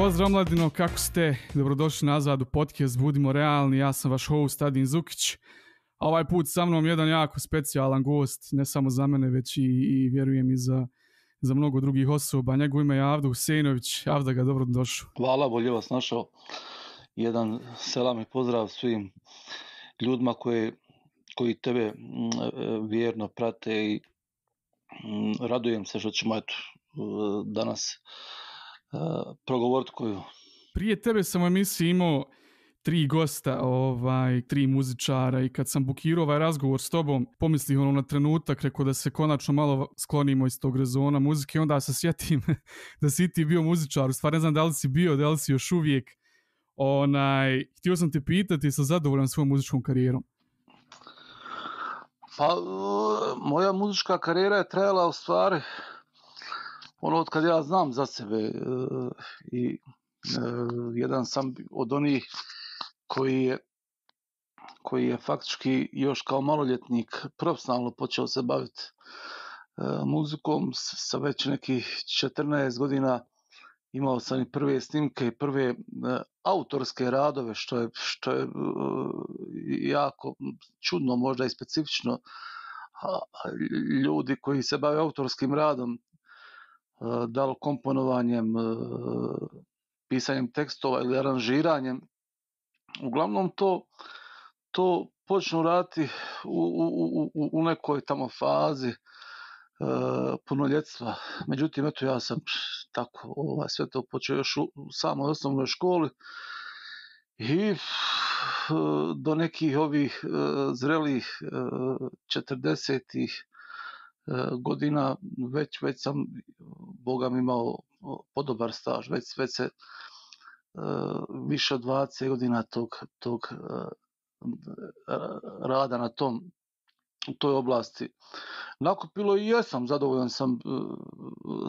Pozdrav mladino, kako ste? Dobrodošli nazad u podcast Budimo realni, ja sam vaš host Adin Zukić. A ovaj put sa mnom jedan jako specijalan gost, ne samo za mene, već i vjerujem i za mnogo drugih osoba. Njegovo ime je Avda Huseinović. Avda ga, dobrodošao. Hvala, bolje vas našao. Jedan selam i pozdrav svim ljudima koji tebe vjerno prate i radujem se što ćemo danas progovoriti koju. Prije tebe sam u emisiji imao 3 gosta, 3 muzičara, i kad sam bukirao ovaj razgovor s tobom, pomislio na trenutak, rekao da se konačno malo sklonimo iz tog rezona muzike, onda se sjetim da si ti bio muzičar. U stvari ne znam da li si bio, da li si još uvijek. Htio sam te pitati, sam zadovoljan svojom muzičkom karijerom? Pa, moja muzička karijera je trajala u stvari od kad ja znam za sebe i jedan sam od onih koji je faktički još kao maloljetnik profesionalno počeo se baviti muzikom. Sa već nekih 14 godina imao sam i prve snimke i prve autorske radove, što je jako čudno, možda i specifično. Ljudi koji se bave autorskim radom, da li komponovanjem, pisanjem tekstova ili aranžiranjem, uglavnom to počnu raditi u nekoj tamo fazi punoljetstva. Međutim, eto, ja sam tako sve to počeo još u samoj osnovnoj školi i do nekih ovih zrelih 40-ih godina već sam Bogam imao podobar staž, već se više od 20 godina tog rada na u toj oblasti nakupilo i jesam zadovoljan sam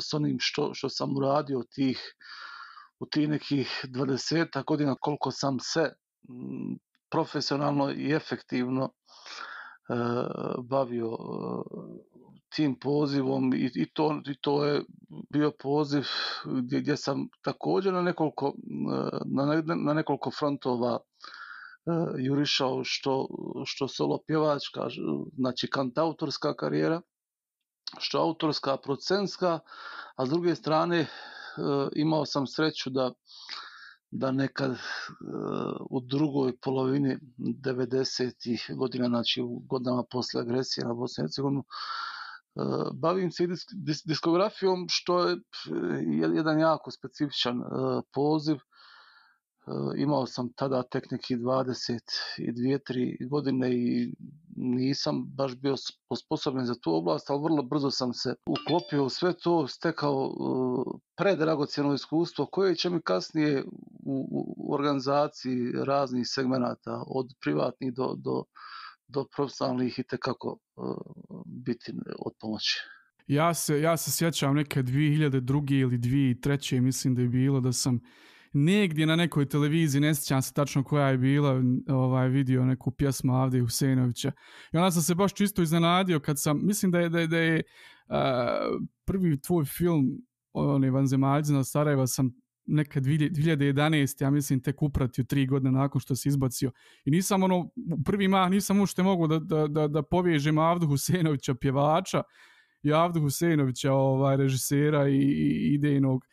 s onim što sam uradio u tih nekih 20 godina koliko sam se profesionalno i efektivno bavio tim pozivom i to je bio poziv gdje sam također na nekoliko frontova jurišao, što solo pjevačka, znači kantautorska karijera, što autorska, producentska, a s druge strane imao sam sreću da nekad u drugoj polovini 90-ih godina, znači u godinama poslije agresije na Bosnu i Hercegovinu, bavim se diskografijom, što je jedan jako specifičan poziv. Imao sam tada tek neki 22-23 godine i nisam baš bio sposoban za tu oblast, ali vrlo brzo sam se uklopio u sve to, stekao predragocjeno iskustvo koje će mi kasnije u organizaciji raznih segmenata, od privatnih do profesionalnih, itekako biti od pomoći. Ja se sjećam neke 2002. ili 2003. mislim da je bilo da sam negdje na nekoj televiziji, ne sjećam se tačno koja je bila, vidio neku pjesmu Avde Huseinovića. I onda sam se baš čisto iznenadio kad sam, mislim da je prvi tvoj film, Vanzemaljci na Sarajeva, sam nekad 2011. ja mislim tek upratio 3 godine nakon što se izbacio. I nisam u prvi mah nisam uopšte mogao da povežem Avdu Huseinovića pjevača i Avdu Huseinovića režisera i idejnog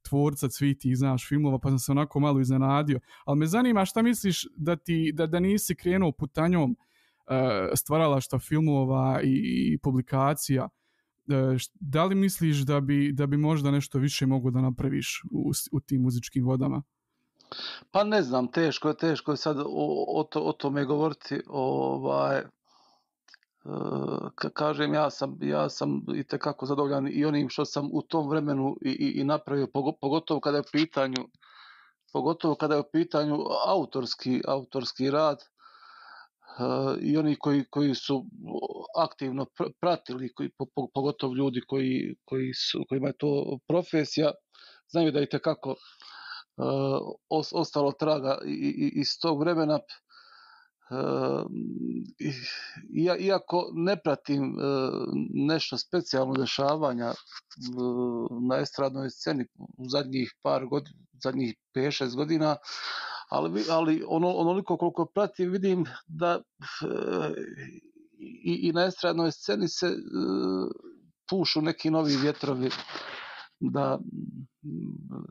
tvorca svih tih, znaš, filmova, pa sam se onako malo iznenadio. Ali me zanima šta misliš da nisi krenuo putanjom stvaralaštva filmova i publikacija. Da li misliš da bi možda nešto više mogao da napraviš u tim muzičkim vodama? Pa ne znam, teško je sad o tome govoriti. Kažem, ja sam itekako zadovoljan i onim što sam u tom vremenu i napravio, pogotovo kada je u pitanju autorski rad, i oni koji su aktivno pratili, pogotovo ljudi kojima je to profesija, znaju da je itekako ostalo traga iz tog vremena. Iako ne pratim nešto specijalno dešavanja na estradnoj sceni u zadnjih zadnjih 5-6 godina, ali onoliko koliko pratim vidim da i na estradnoj sceni se pušu neki novi vjetrovi, da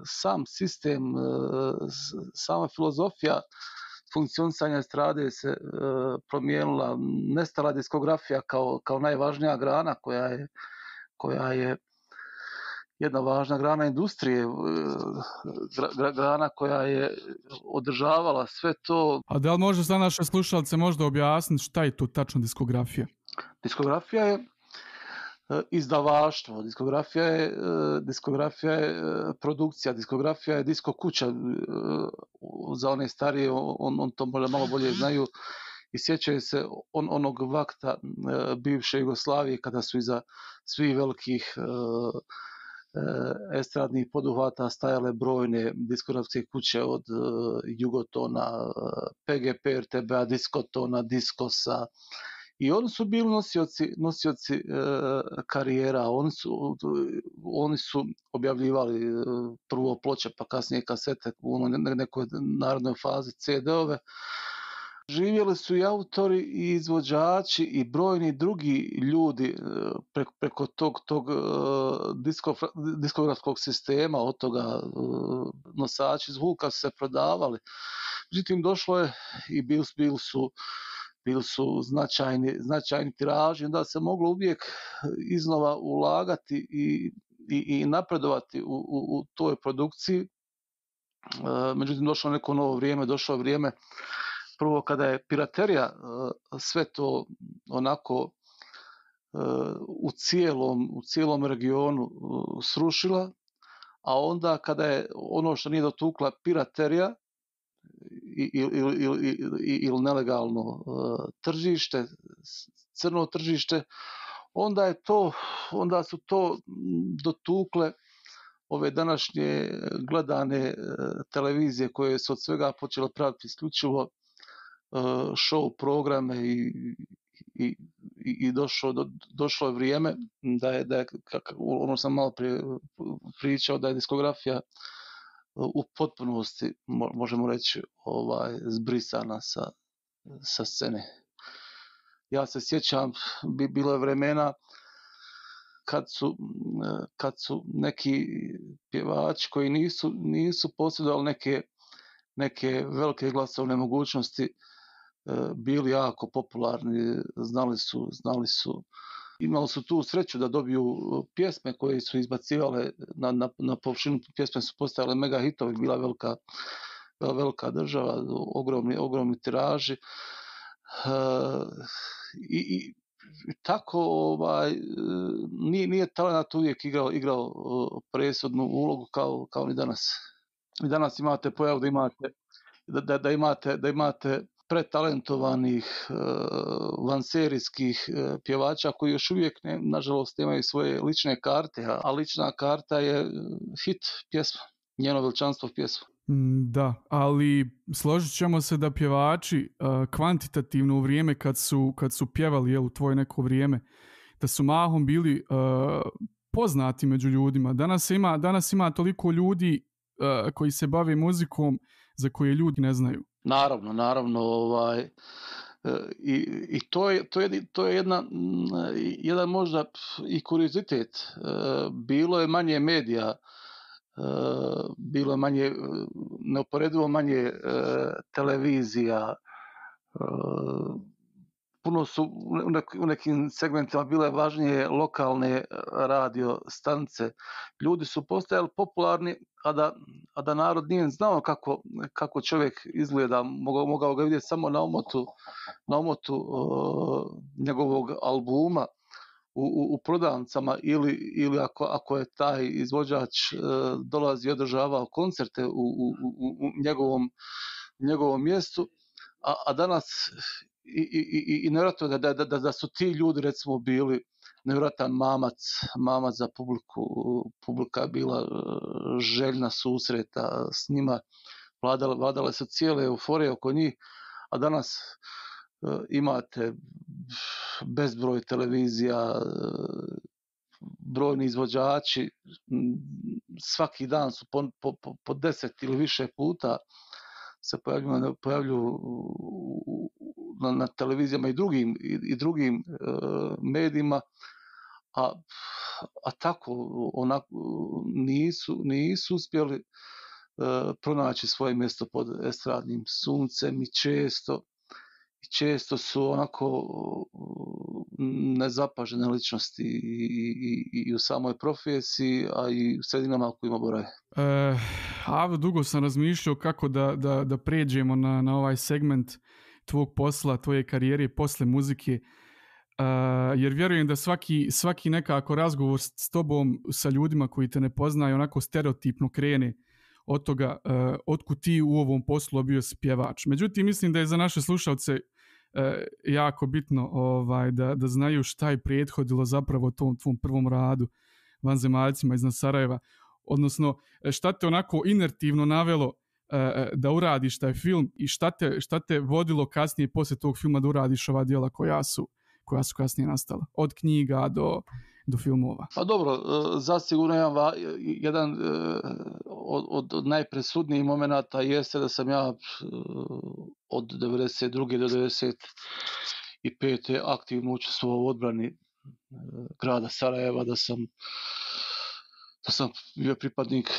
sam sistem, sama filozofija funkcionisanja estrade se promijenila, nestala diskografija kao najvažnija grana koja je jedna važna grana industrije, grana koja je održavala sve to. A da li može za naše slušalce možda objasniti šta je to tačno diskografija? Diskografija je izdavaštvo, diskografija je produkcija, diskografija je disko kuća. Za one starije, on to možda malo bolje znaju i sjećaju se onog vakta bivše Jugoslavije kada su iza svih velikih estradnih poduhvata stajale brojne diskografske kuće od Jugotona, PGP, RTB-a, Diskotona, Diskosa. I oni su bili nosioci karijera, oni su objavljivali prvo ploče, pa kasnije kasete u nekoj narodnoj fazi CD-ove. Živjeli su i autori i izvođači i brojni drugi ljudi preko tog diskografskog sistema, od toga nosači zvuka su se prodavali. Međutim, došlo je i bili su značajni tiraži, onda se moglo uvijek iznova ulagati i napredovati u toj produkciji. Međutim, došlo neko novo vrijeme, došlo vrijeme prvo kada je piraterija sve to onako u cijelom regionu srušila, a onda kada je ono što nije dotukla piraterija ili nelegalno tržište, crno tržište, onda su to dotukle ove današnje gledane televizije koje su od svega počele praviti isključivo show programe i došlo je vrijeme da je ono sam malo prije pričao, da je diskografija u potpunosti, možemo reći, zbrisana sa scene. Ja se sjećam, bilo je vremena kad su neki pjevači koji nisu posjedovali neke velike glasovne mogućnosti bili jako popularni, znali su, imali su tu sreću da dobiju pjesme koje su izbacivale na površinu. Pjesme su postajale mega hitovi, bila velika država, ogromni tiraži. I tako nije talent uvijek igrao presudnu ulogu kao ni danas. I danas imate pojavu da imate pretalentovanih vanserijskih pjevača koji još uvijek nažalost nemaju svoje lične karte, a lična karta je hit pjesma, Njeno veličanstvo pjesma. Da, ali složit ćemo se da pjevači kvantitativno u vrijeme kad su pjevali u tvoje neko vrijeme, da su mahom bili poznati među ljudima. Danas ima toliko ljudi koji se bave muzikom za koje ljudi ne znaju. Naravno, i to je jedan možda i kuriozitet. Bilo je manje medija, bilo je neuporedivo manje televizija, puno su u nekim segmentima bile važnije lokalne radio stanice. Ljudi su postajali popularni, a da narod nije znao kako čovjek izgleda. Mogao ga vidjeti samo na omotu njegovog albuma u prodavnicama ili ako je taj izvođač dolazi i održavao koncerte u njegovom mjestu, a danas i nevjerojatno da su ti ljudi recimo bili nevjerojatan mamac za publiku. Publika je bila željna susreta s njima, vladale su cijele euforije oko njih, a danas imate bezbroj televizija, brojni izvođači, svaki dan su po 10 ili više puta se pojavljuju na televizijama i drugim medijima, a tako nisu uspjeli pronaći svoje mjesto pod estradnim suncem i često su onako nezapažene ličnosti i u samoj profesiji, a i u sredinama u kojima borave. Dugo sam razmišljao kako da pređemo na ovaj segment tvog posla, tvoje karijere posle muzike, jer vjerujem da svaki nekako razgovor s tobom, sa ljudima koji te ne poznaju, onako stereotipno krene od toga otkud ti u ovom poslu bio si pjevač. Međutim, mislim da je za naše slušalce jako bitno da znaju šta je prethodilo zapravo tom tvom prvom radu vanzemaljcima iznad Sarajeva, odnosno šta te onako inertivno navelo da uradiš taj film i šta te vodilo kasnije poslije tog filma da uradiš ova djela koja su kasnije nastala, od knjiga do filmova. Pa dobro, zasigurno jedan od najpresudnijih momenata jeste da sam ja od 92. do 95. aktivno učestvovao u odbrani grada Sarajeva, da sam bio pripadnik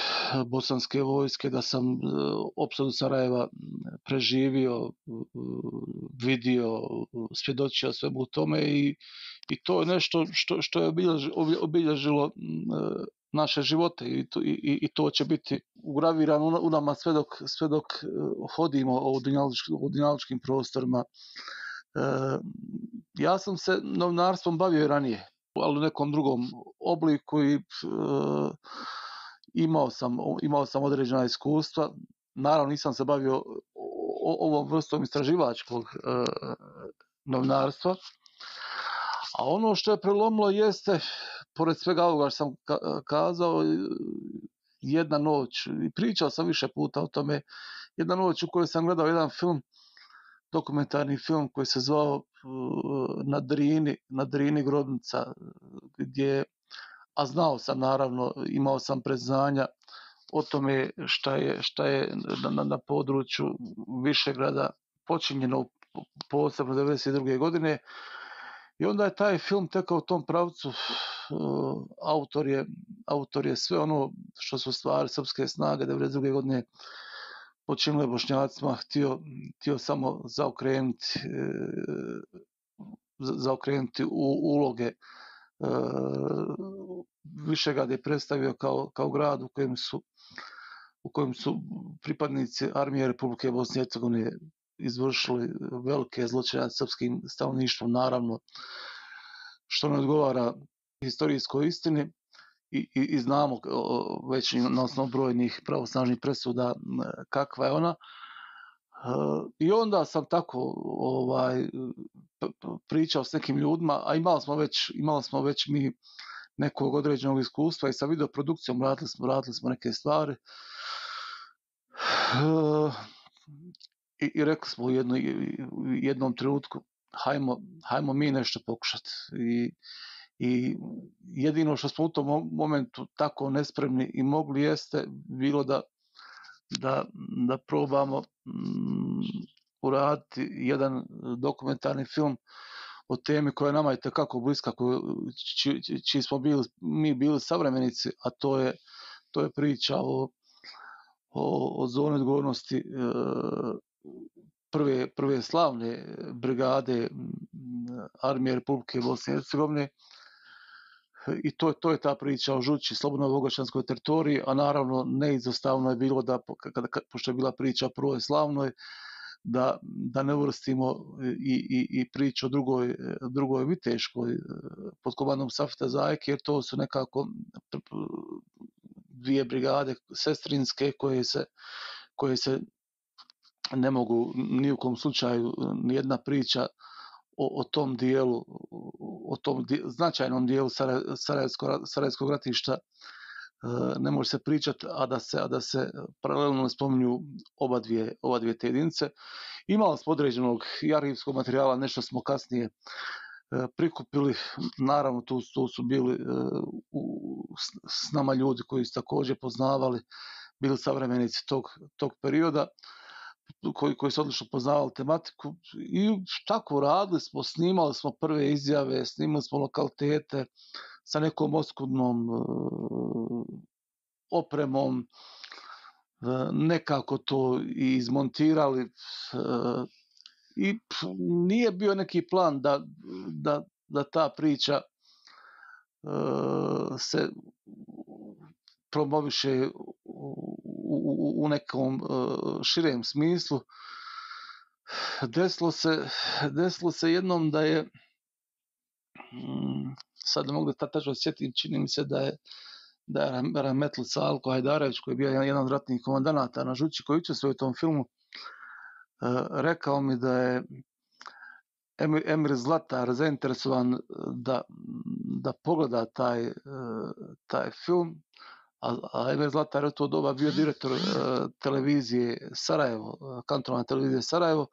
bosanske vojske, da sam opsadu Sarajeva preživio, vidio, svjedočio svemu u tome i to je nešto što je obilježilo naše živote i to će biti ugravirano u nama sve dok hodimo o dunjalučkim prostorima. Ja sam se novinarstvom bavio i ranije, ali u nekom drugom obliku i imao sam određena iskustva. Naravno nisam se bavio ovom vrstom istraživačkog novinarstva, a ono što je prelomilo jeste, pored svega ovoga što sam kazao, jedna noć, i pričao sam više puta o tome, jedna noć u kojoj sam gledao jedan film, dokumentarni film koji se zvao Na Drini grobnica, a znao sam naravno, imao sam predznanja o tome šta je na području Višegrada počinjeno posebno 1992. godine. I onda je taj film tekao u tom pravcu. Autor je sve ono što su stvari srpske snage 1992. godine počinile Bošnjacima htio samo zaokrenuti uloge. Višegrad je predstavio kao grad u kojem su pripadnici armije Republike Bosne i Hercegovine izvršili velike zločine nad srpskim stanovništvom, naravno, što ne odgovara historijskoj istini i znamo već na osnovu brojnih pravosnažnih presuda kakva je ona. I onda sam tako pričao s nekim ljudima, a imali smo već mi nekog određenog iskustva i sa videoprodukcijom radili smo neke stvari. I rekli smo u jednom trenutku, hajmo mi nešto pokušati. I jedino što smo u tom momentu tako nespremni i mogli jeste bilo da probamo uraditi jedan dokumentarni film o temi koja je nama itekako bliska, čiji smo mi bili savremenici, a to je priča o zoni odgovornosti prve slavne brigade armije Republike Bosne i Hercegovine. I to je ta priča o Žući, slobodnoj bogočanskoj teritoriji, a naravno neizostavno je bilo da, pošto je bila priča o prvoj slavnoj, da ne uvrstimo i priču o drugoj viteškoj pod komandom Safeta Zajke, jer to su nekako dvije brigade sestrinske koje se ne mogu ni u kom slučaju nijedna priča o tom dijelu, o tom značajnom dijelu Sarajevskog ratišta ne može se pričati, a da se paralelno spominju oba dvije te jedinice. Imali smo određenog i arhivskog materijala, nešto smo kasnije prikupili, naravno tu su bili s nama ljudi koji su također poznavali, bili savremenici tog perioda, koji su odlično poznavali tematiku i tako radili smo, snimali smo prve izjave, snimali smo lokalitete sa nekom oskudnom opremom, nekako to i izmontirali i nije bio neki plan da ta priča se promoviše u nekom širem smislu. Desilo se jednom da je, sad ne mogu da tačno sjetim, čini mi se da je Rahmetli Salko Hajdarević, koji je bio jedan od ratnih komandanata na Žući, koji učestvuje u tom filmu, rekao mi da je Emir Zlatar zainteresovan da pogleda taj film, a Emir Zlatar je u to doba bio direktor televizije Sarajevo, kantonalne televizije Sarajevo,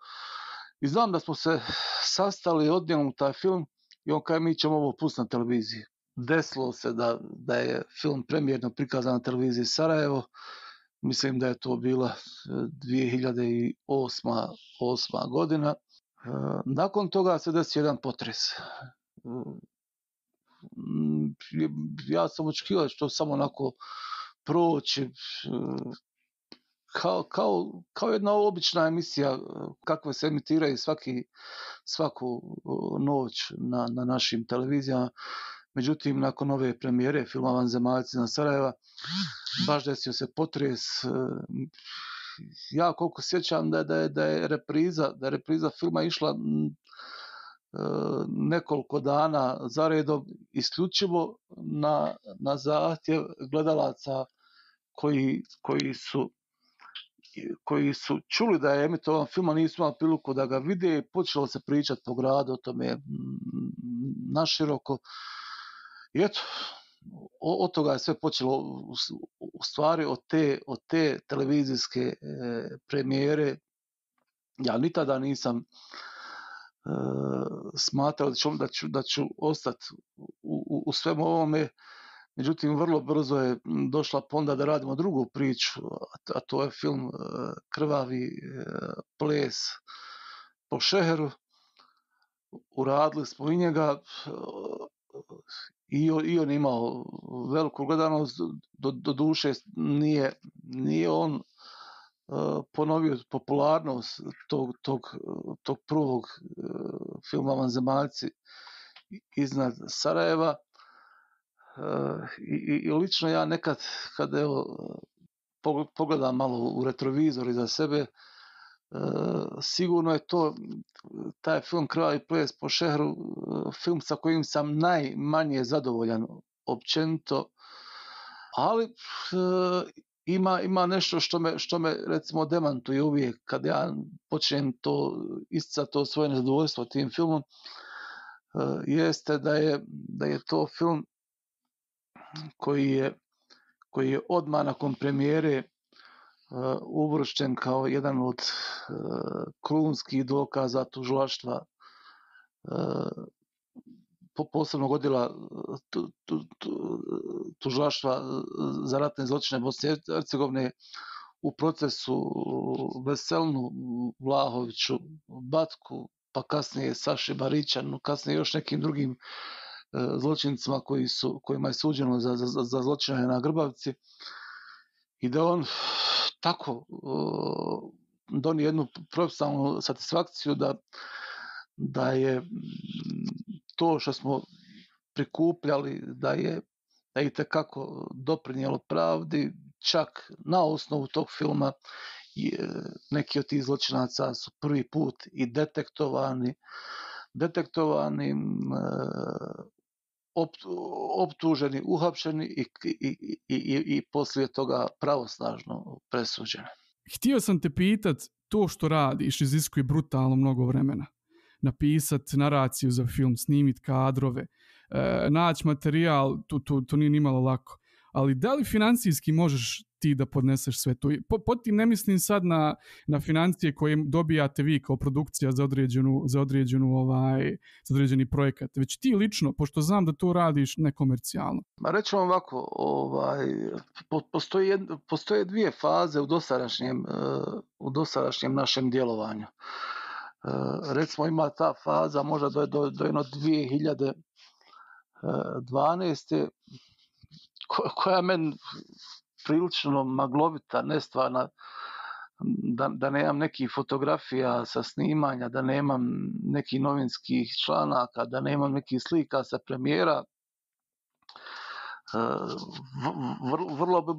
i znam da smo se sastali, odnijeli taj film i on kaže mi ćemo ovo pustiti na televiziji. Desilo se da je film premijerno prikazan na televiziji Sarajevo, mislim da je to bila 2008. godina. Nakon toga se desio jedan potres. Ja sam očekivao da će to samo onako proći, kao jedna obična emisija kakve se emitiraju svaku noć na našim televizijama. Međutim, nakon ove premijere filma Vanzemaljci na Sarajeva, baš desio se potres. Ja koliko sjećam da je repriza filma išla nekoliko dana zaredom, isključivo na zahtjev gledalaca koji su čuli da je emitovan film, a nisu imali priliku da ga vide, i počelo se pričati po gradu o tome naširoko. I eto, od toga je sve počelo, u stvari od te televizijske premijere. Ja ni tada nisam smatrao da ću ostati u svemu ovome. Međutim, vrlo brzo je došla ponda da radimo drugu priču, a to je film Krvavi ples po Šeheru. Uradili smo i njega, i on imao veliku gledanost, do duše nije on ponovio popularnost tog prvog filma Vanzemaljci iznad Sarajeva. I lično ja nekad kad pogledam malo u retrovizor iza sebe, sigurno je taj film Krvavi ples po Šeheru film sa kojim sam najmanje zadovoljan općenito, ali ima nešto što me recimo demantuje uvijek kad ja počnem isticati to svoje nezadovoljstvo tim filmom, jeste da je to film koji je odmah nakon premijere uvršten kao jedan od krunskih dokaza tužilaštva, posebnog odjela tužilaštva za ratne zločine Bosne i Hercegovine u procesu Veselnu, Vlahoviću, Batku, pa kasnije Saši Barićanu, kasnije još nekim drugim zločincima kojima je suđeno za zločine na Grbavci, i da on tako donio jednu profesionalnu satisfakciju da je to što smo prikupljali da je itekako doprinijelo pravdi. Čak na osnovu tog filma neki od tih zločinaca su prvi put i detektovani, optuženi, uhapšeni i poslije toga pravosnažno presuđeni. Htio sam te pitat, to što radiš iziskuje brutalno mnogo vremena. Napisat naraciju za film, snimit kadrove, naći materijal, to nije nimalo lako. ali da li financijski možeš ti da podneseš sve to? Pod tim ne mislim sad na financije koje dobijate vi kao produkcija za određeni projekat, već ti lično, pošto znam da to radiš nekomercijalno. Ma rećemo ovako, postoje dvije faze u dosadašnjem našem djelovanju. Recimo ima ta faza možda do 2012. koja meni prilično maglovita, nestvarna, da nemam nekih fotografija sa snimanja, da nemam nekih novinskih članaka, da nemam nekih slika sa premijera. Vrlo bi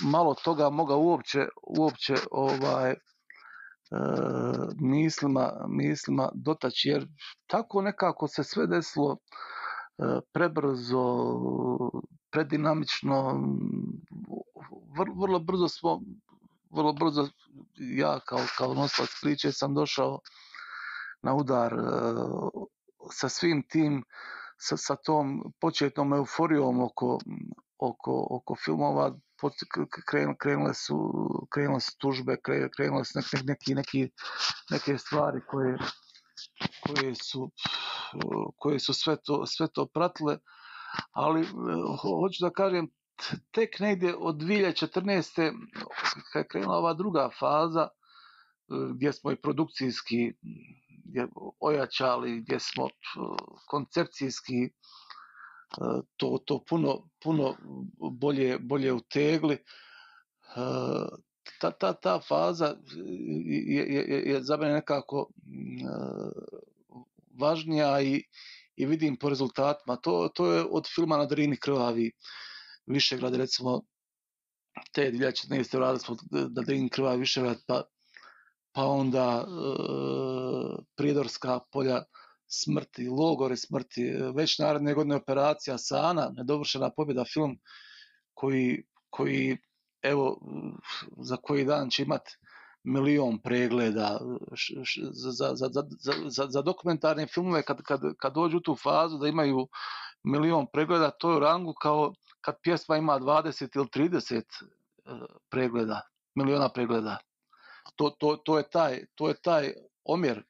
malo toga moga uopće mislima dotaći, jer tako nekako se sve desilo prebrzo, predinamično, vrlo brzo ja kao nosilac priče sam došao na udar sa svim tim, sa tom početnom euforijom oko filmova. Krenule su tužbe, krenule su neke stvari koje su sve to pratile, ali hoću da kažem, tek negdje od 2014. kad je krenula ova druga faza, gdje smo i produkcijski ojačali, gdje smo koncepcijski to puno bolje utegli. Ta faza je za mene nekako važnija i vidim po rezultatima. To je od filma Na Drini krvavi Višegrad, recimo te 2014. radili smo Na Drini krvavi Višegrad, pa onda Prijedorska polja smrti, Logore smrti, već naredne godine Operacija Sana, Nedovršena pobjeda, film koji evo za koji dan će imati 1.000.000 pregleda. Za dokumentarne filmove kad dođu u tu fazu da imaju 1.000.000 pregleda, to je u rangu kao kad pjesma ima 20 ili 30 pregleda, 1.000.000 pregleda. To je taj omjer.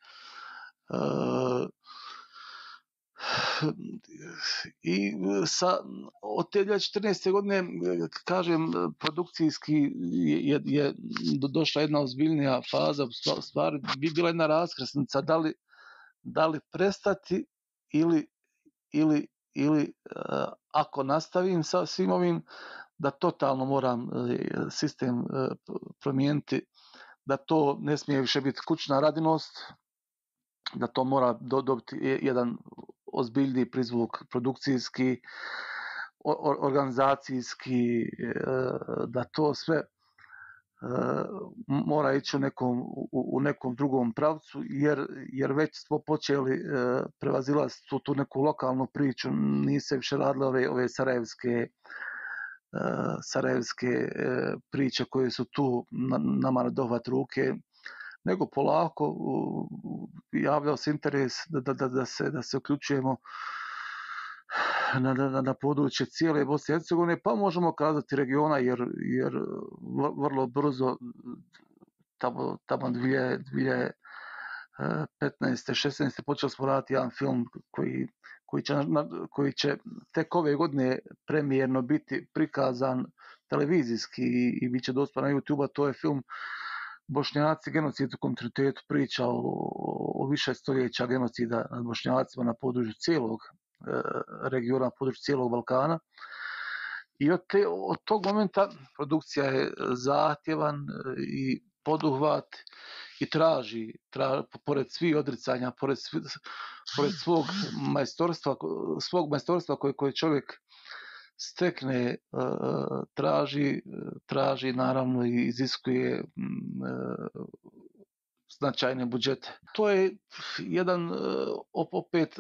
I od te 2014. godine, kažem, produkcijski je došla jedna ozbiljnija faza, stvari bi bila jedna raskrsnica, da li prestati ili ako nastavim sa svim ovim, da totalno moram sistem promijeniti, da to ne smije više biti kućna radinost, da to mora dobiti jedan ozbiljniji prizvuk produkcijski, organizacijski, da to sve mora ići u nekom drugom pravcu, jer već smo počeli prevazilaziti tu neku lokalnu priču, nisu se više radile ove sarajevske priče koje su tu nama na dohvat ruke, nego polako javljao se interes da se uključujemo na područje cijele Bosne i Hercegovine, pa možemo kazati regiona, jer vrlo brzo tamo 2015. 16. počeli smo raditi jedan film koji će tek ove godine premijerno biti prikazan televizijski i bit će dostupan na YouTube-a. To je film Bošnjaci, genocid u kontinuitetu, priča o više stoljeća genocida nad Bošnjacima na području cijelog regiona, na području cijelog Balkana. I od tog momenta produkcija je zahtjevan i poduhvat i traži pored svih odricanja, pored svog majstorstva koje čovjek stekne, traži naravno i iziskuje značajne budžete. To je jedan opet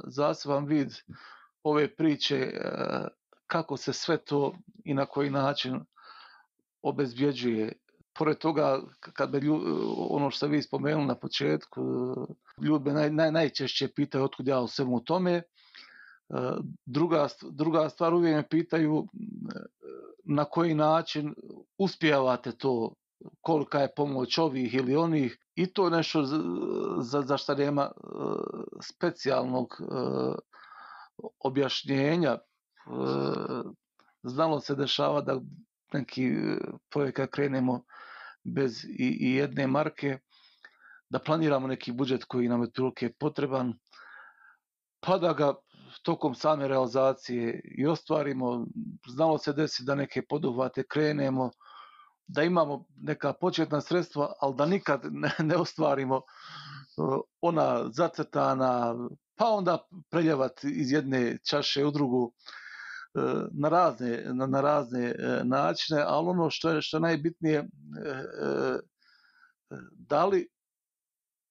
zaseban vid ove priče, kako se sve to i na koji način obezbjeđuje. Pored toga, kad me ono što ste vi spomenuli na početku, ljudi me najčešće pitaju otkud ja u svemu tome. Druga stvar, uvijek me pitaju na koji način uspijevate to, kolika je pomoć ovih ili onih, i to je nešto za što nema specijalnog objašnjenja. Znalo se dešava da neki projekat krenemo bez i jedne marke, da planiramo neki budžet koji nam je otprilike potreban, pa da ga tokom same realizacije i ostvarimo. Znalo se desiti da neke poduhvate krenemo, da imamo neka početna sredstva, ali da nikad ne ostvarimo ona zacrtana, pa onda preljevati iz jedne čaše u drugu na razne načine, ali ono što je najbitnije, da li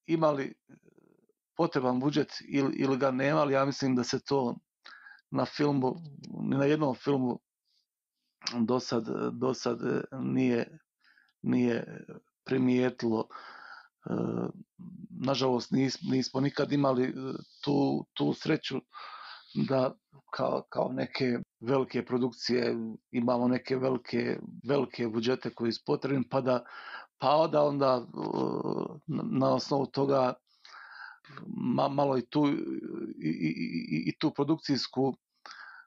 imali potreban budžet ili ga nemali, ja mislim da se to na filmu, ni na jednom filmu do sad nije primijetilo. Nažalost, nismo nikad imali tu sreću da kao neke velike produkcije imamo neke velike budžete koji su potrebni, pa onda na osnovu toga malo i tu produkcijsku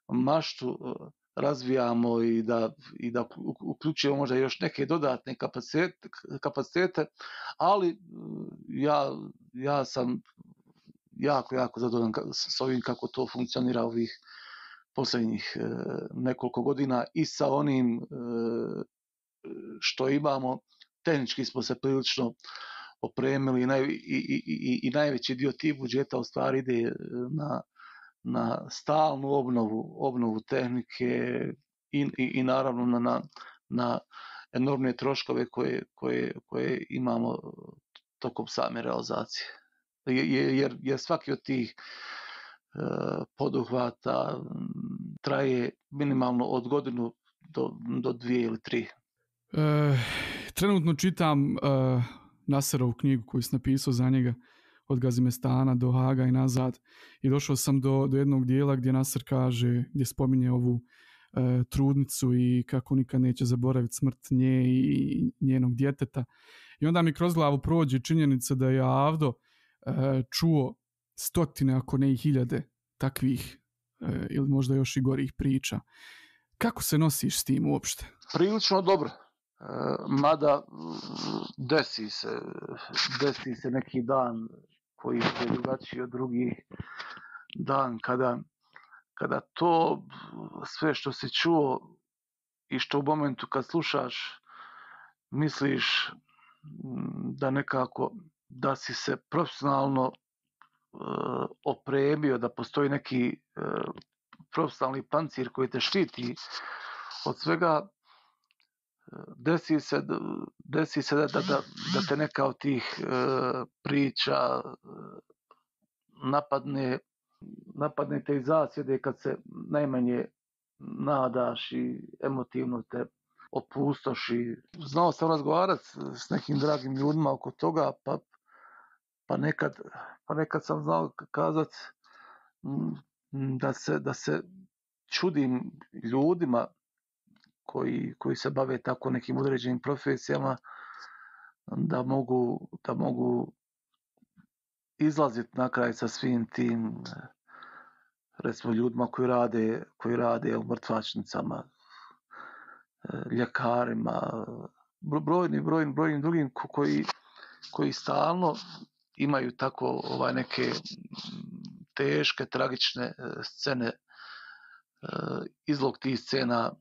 maštu razvijamo i da uključujemo možda još neke dodatne kapacitete, ali ja sam jako zadovoljan s ovim kako to funkcionira ovih posljednjih nekoliko godina i sa onim što imamo. Tehnički smo se prilično opremili i najveći dio tih budžeta u stvari ide na stalnu obnovu tehnike i naravno na enormne troškove koje imamo tokom same realizacije. Jer svaki od tih poduhvata traje minimalno od godinu do 2 ili 3. Trenutno čitam Nasserovu knjigu koju sam napisao za njega, od Gazimestana do Haga i nazad, i došao sam do jednog dijela gdje Nasser kaže, gdje spominje ovu trudnicu i kako nikad neće zaboraviti smrt nje i njenog djeteta. I onda mi kroz glavu prođe činjenica da je Avdo čuo stotine, ako ne i hiljade takvih ili možda još i gorih priča. Kako se nosiš s tim uopšte? Prilično dobro. Mada desi se neki dan koji je drugačiji od drugih dan, kada to sve što si čuo i što u momentu kad slušaš misliš da nekako da si se profesionalno opremio, da postoji neki profesionalni pancir koji te štiti od svega, desi se da te neka od tih priča napadne te iz zasjede kad se najmanje nadaš i emotivno te opustoši. Znao sam razgovarati s nekim dragim ljudima oko toga, pa nekad sam znao kazati da se čudim ljudima koji se bave tako nekim određenim profesijama, da mogu izlaziti na kraj sa svim tim, recimo, ljudima koji rade u mrtvačnicama, ljekarima, brojnim drugim koji stalno imaju tako neke teške, tragične scene, izlog tih scena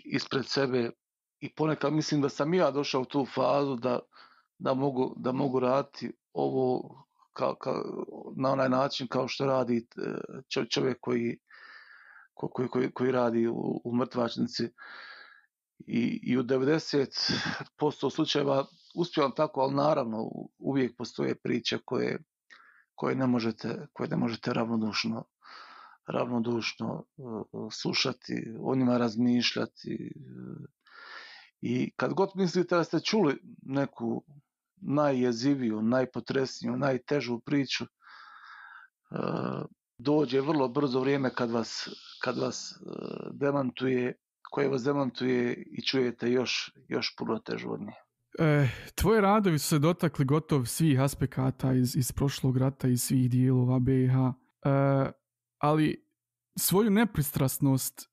ispred sebe, i ponekad mislim da sam ja došao u tu fazu da mogu raditi ovo na onaj način kao što radi čovjek koji radi u mrtvačnici, i u 90% slučajeva uspijevam tako, ali naravno uvijek postoje priče koje ne možete ravnodušno slušati, o njima razmišljati. I kad god mislite da ste čuli neku najjeziviju, najpotresniju, najtežu priču, dođe vrlo brzo vrijeme kad vas demantuje, koje vas demantuje i čujete još puno težurnije. Tvoji radovi su se dotakli gotovo svih aspekata iz prošlog rata i svih dijelova BiH, ali svoju nepristrasnost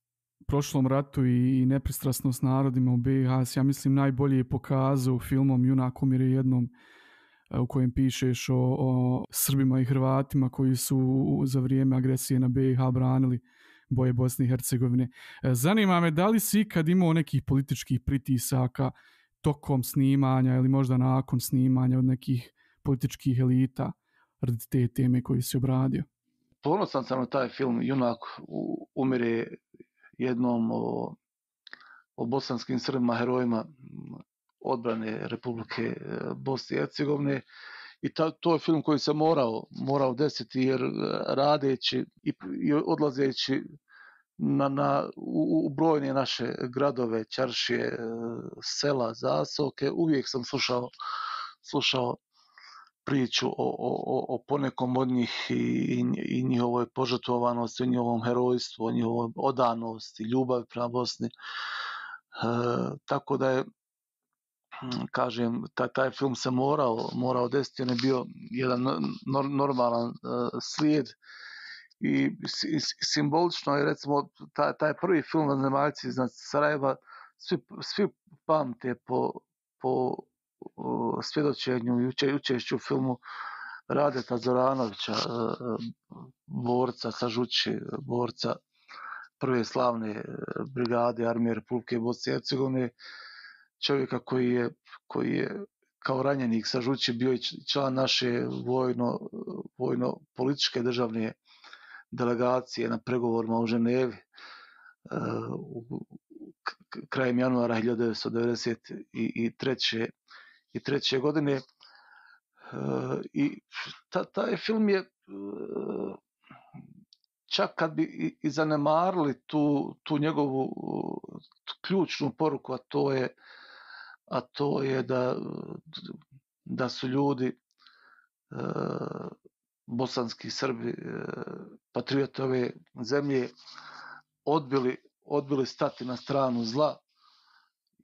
prošlom ratu i nepristrasnost narodima u BiH ja mislim najbolje je pokazao filmom Junak umire jednom, u kojem pišeš o Srbima i Hrvatima koji su za vrijeme agresije na BiH branili boje Bosne i Hercegovine. Zanima me da li si ikad imao nekih političkih pritisaka tokom snimanja ili možda nakon snimanja od nekih političkih elita radi te teme koju si obradio? Ponosan sam na taj film Junak umire jednom o bosanskim Srbima, herojima odbrane Republike Bosne i Hercegovine. I to je film koji se morao desiti, jer radeći i odlazeći u brojne naše gradove, čaršije, sela, zaseoke, uvijek sam slušao priču o ponekom od njih i njihovoj požrtvovanosti, o njihovom herojstvu, o njihovoj odanosti, ljubavi prema Bosni. Tako da je, kažem, taj film se morao desiti, on je bio jedan normalan slijed i simbolično je, recimo, taj prvi film Vanzemaljci iznad Sarajeva svi pamte po svjedočenju i učešću u filmu Radeta Zoranovića, borca sa Žući, borca prve slavne brigade armije Republike Bosne i Hercegovine, čovjeka koji je kao ranjenik sa Žući bio i član naše vojno-političke državne delegacije na pregovorima u Ženevi krajem januara 1993. godine. I taj film je, čak kad bi i zanemarili tu njegovu ključnu poruku, a to je da su ljudi, bosanski Srbi, patriote ove zemlje, odbili stati na stranu zla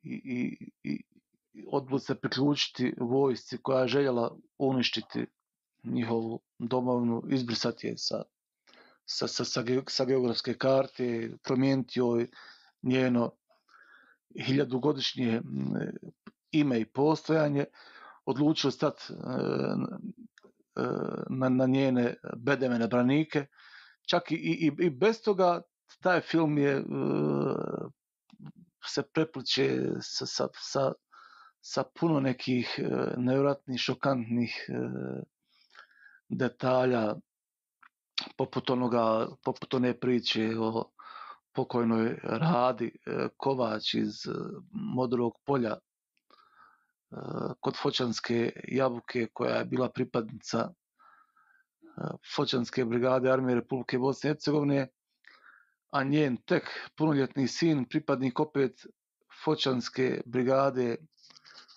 i odbili se priključiti vojsci koja je željela uništiti njihovu domovinu, izbrisati je sa geografske karte, promijeniti joj njeno 1000-godišnje ime i postojanje, odlučili stati na njene bedemene branike. Čak i bez toga taj film je se prepliče sa puno nekih nevjerojatnih, šokantnih detalja, poput one priče o pokojnoj Radi Kovač iz Modrog polja kod Fočanske Jabuke, koja je bila pripadnica Fočanske brigade armije Republike Bosne i Hercegovine, a njen tek punoljetni sin, pripadnik opet Fočanske brigade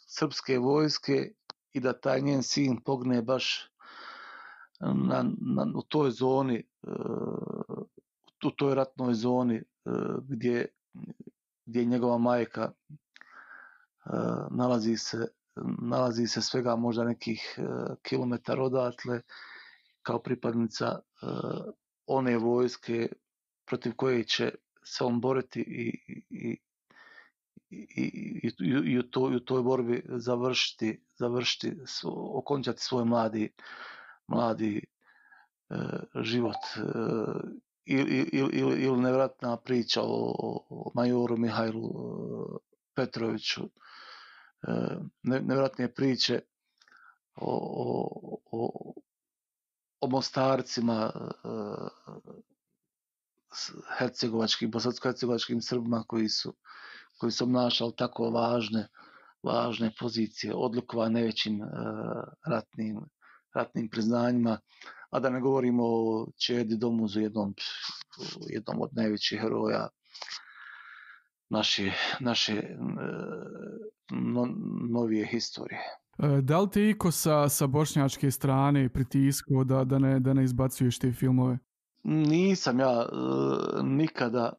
srpske vojske, i da taj njen sin pogne baš u toj zoni, u toj ratnoj zoni gdje njegova majka nalazi se svega možda nekih kilometara odatle, kao pripadnica one vojske protiv koje će se on boriti i u toj borbi okončati svoj mladi život. Ili nevjerojatna priča o majoru Mihajlu Petroviću, nevjerojatne priče o Mostarcima, bosansko-hercegovačkim Srbima koji su obnašali tako važne pozicije, odlikovani najvećim ratnim priznanjima, a da ne govorimo o Čedi Domuzu, jednom od najvećih heroja naše novije historije. Da li te iko sa bošnjačke strane pritiskao da ne izbacuješ te filmove? Nisam ja nikada,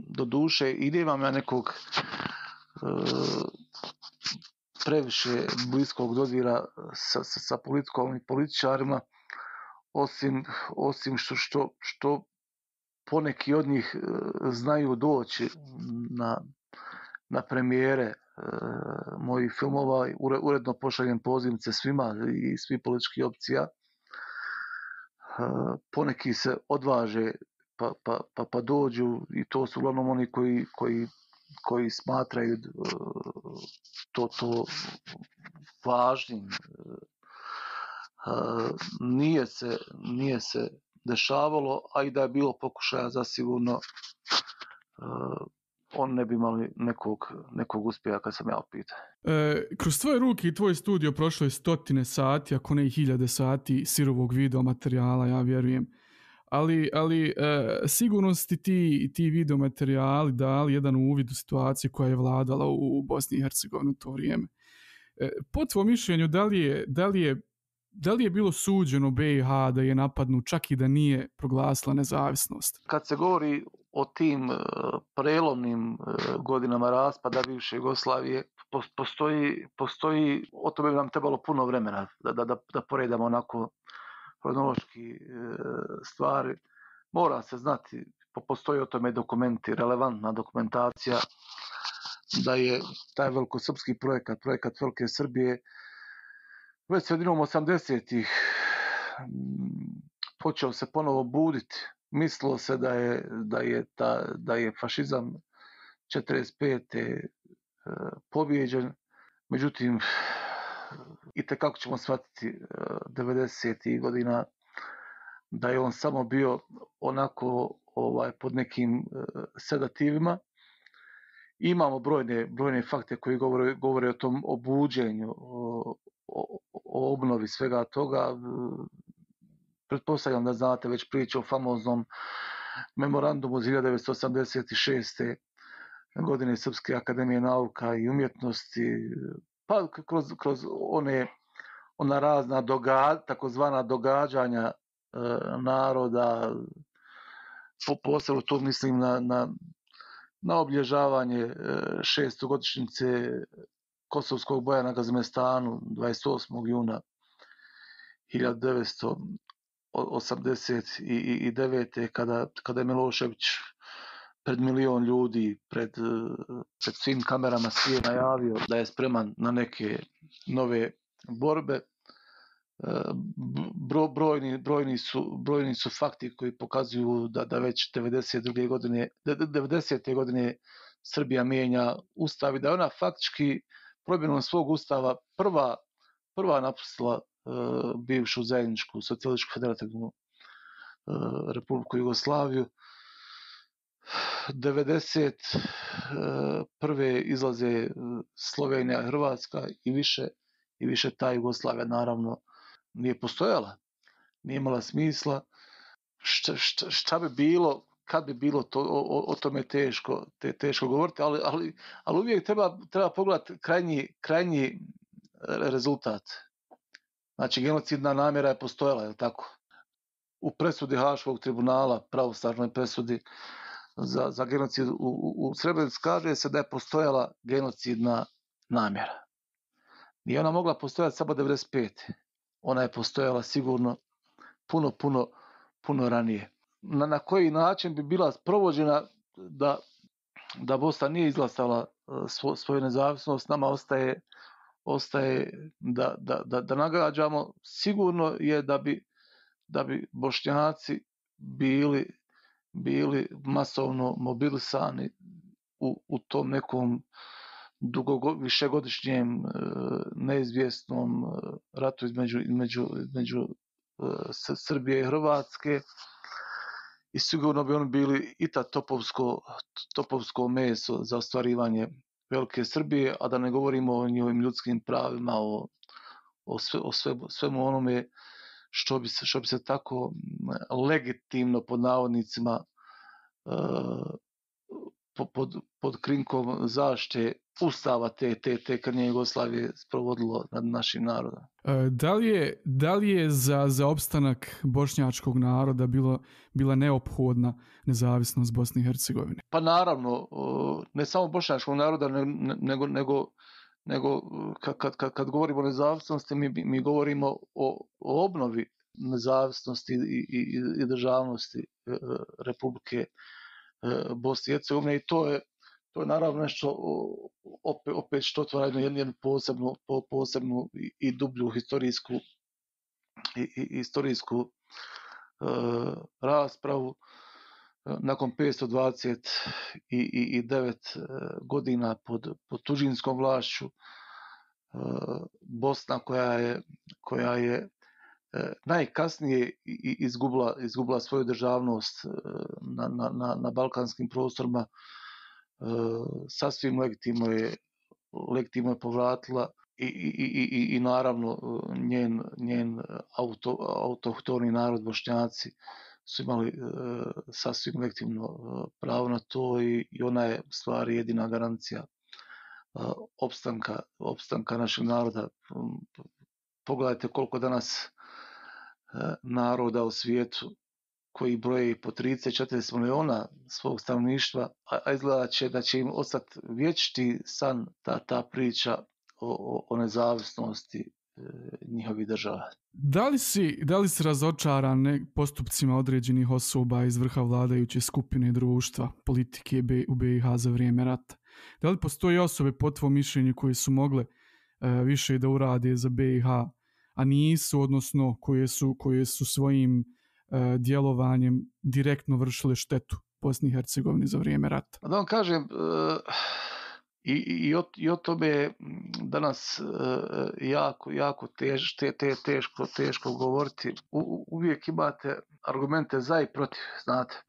doduše i nemam ja nekog previše bliskog dodira sa politikom i političarima, osim što poneki od njih znaju doći na premijere mojih filmova. Uredno pošaljem pozivnice svima i svih političkih opcija. Poneki se odvaže pa dođu, i to su uglavnom oni koji smatraju to važnim. Nije se dešavalo, a i da je bilo pokušaja zasigurno, on ne bi imali nekog uspjeha kad sam ja upitao. Kroz tvoje ruke i tvoj studio prošlo je 100 sati, ako ne i 1000 sati sirovog video materijala, ja vjerujem. Ali sigurno su ti video materijali dali jedan uvid u situaciju koja je vladala u Bosni i Hercegovini u to vrijeme. Po tvojom mišljenju, da li je bilo suđeno BiH da je napadnu čak i da nije proglasila nezavisnost? Kad se govori o tim prelomnim godinama raspada bivše Jugoslavije, postoji, o tome bi nam trebalo puno vremena da poredamo onako kronološki stvari. Mora se znati, postoji o tome dokumenti, relevantna dokumentacija, da je taj velikosrpski projekat Velike Srbije, već sredinom 80-ih počeo se ponovo buditi. Mislilo se da je fašizam 45. pobijeđen, međutim, itekako ćemo shvatiti 90-ih godina da je on samo bio onako pod nekim sedativima. Imamo brojne fakte koji govore o tom obuđenju, o obnovi svega toga. Pretpostavljam da znate već priču o famoznom memorandumu iz 1986. godine Srpske akademije nauka i umjetnosti, pa kroz ona razna takozvana događanja naroda, posebno to mislim na obilježavanje 600-godišnjice kosovskog boja na Gazimestanu 28. juna 1989. kada je Milošević pred milion ljudi, pred svim kamerama svije najavio da je spreman na neke nove borbe. Brojni su fakti koji pokazuju da već 90. godine Srbija mijenja ustav i da je ona faktički promjenom svog ustava prva napustila bivšu zajedničku socijalističku federativnu Republiku Jugoslaviju. 91. izlaze Slovenija i Hrvatska i više ta Jugoslavija naravno nije postojala, nije imala smisla. Šta bi bilo, kad bi bilo, to o tome teško govoriti, ali uvijek treba pogledati krajnji rezultat. Znači, genocidna namjera je postojala, je li tako? U presudi Haškog tribunala, pravosnažnoj presudi za genocid u Srebrenici, kaže se da je postojala genocidna namjera. Nije ona mogla postojati samo 95. Ona je postojala sigurno puno ranije. Na koji način bi bila sprovođena da Bosna nije izglasala svoju nezavisnost? Nama ostaje da nagađamo. Sigurno je da bi Bošnjaci bili masovno mobilisani u tom nekom višegodišnjem neizvjesnom ratu između Srbije i Hrvatske, i sigurno bi oni bili i ta topovsko meso za ostvarivanje Velike Srbije, a da ne govorimo o njihovim ljudskim pravima, o svemu onome što bi se tako legitimno pod navodnicima pod krinkom zaštite ustava te krnje Jugoslavije sprovodilo nad našim narodom. Da li je za opstanak bošnjačkog naroda bila neophodna nezavisnost Bosne i Hercegovine? Pa naravno, ne samo bošnjačkog naroda, nego kad govorimo o nezavisnosti, mi govorimo o obnovi nezavisnosti i državnosti Republike Bosne i Hercegovine, i to je naravno nešto opet što otvara jednu posebnu i dublju historijsku raspravu. Nakon 529 godina pod tuđinskom vlašću, Bosna koja je najkasnije izgubila svoju državnost na balkanskim prostorima, sasvim legitimno je povratila i naravno njen autohtoni narod Bošnjaci su imali sasvim legitimno pravo na to, i ona je stvari jedina garancija opstanka našeg naroda. Pogledajte koliko danas naroda u svijetu koji broje po 30-40 miliona svog stanovništva, a izgleda da će im ostati vječiti san ta priča o nezavisnosti njihovih država. Da li si razočaran postupcima određenih osoba iz vrha vladajuće skupine društva, politike u BiH za vrijeme rata? Da li postoje osobe po tvom mišljenju koje su mogle više da urade za BiH, a nisu, odnosno koje su svojim djelovanjem direktno vršile štetu Bosni i Hercegovini za vrijeme rata? Da vam kažem, i o tome je danas jako teško govoriti. Uvijek imate argumente za i protiv, znate.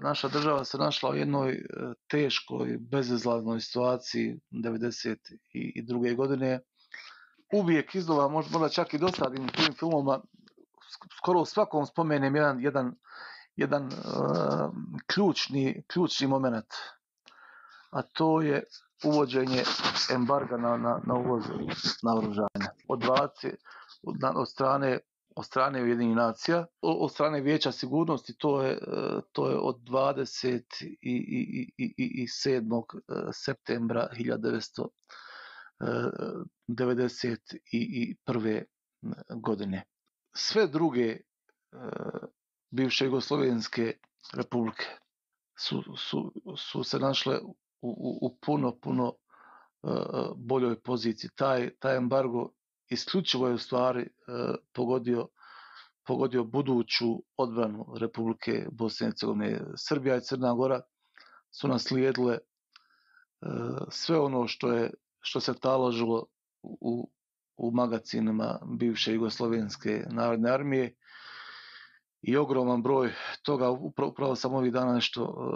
Naša država se našla u jednoj teškoj, bezizlaznoj situaciji 1992. godine. Uvijek iznova, možda čak i dosadnim tim filmoma, skoro u svakom spomenem jedan ključni moment, a to je uvođenje embarga na uvoz naoružanja od strane Ujedinjenih nacija, od strane Vijeća sigurnosti. To je od 27. septembra 1991. godine. Sve druge bivše jugoslovenske republike su se našle u puno boljoj poziciji. Taj embargo isključivo je u stvari pogodio buduću odbranu Republike Bosne i Hercegovine. Srbija i Crna Gora su naslijedile sve ono što se taložilo u magacinima bivše Jugoslovenske narodne armije, i ogroman broj toga. Upravo sam ovih dana nešto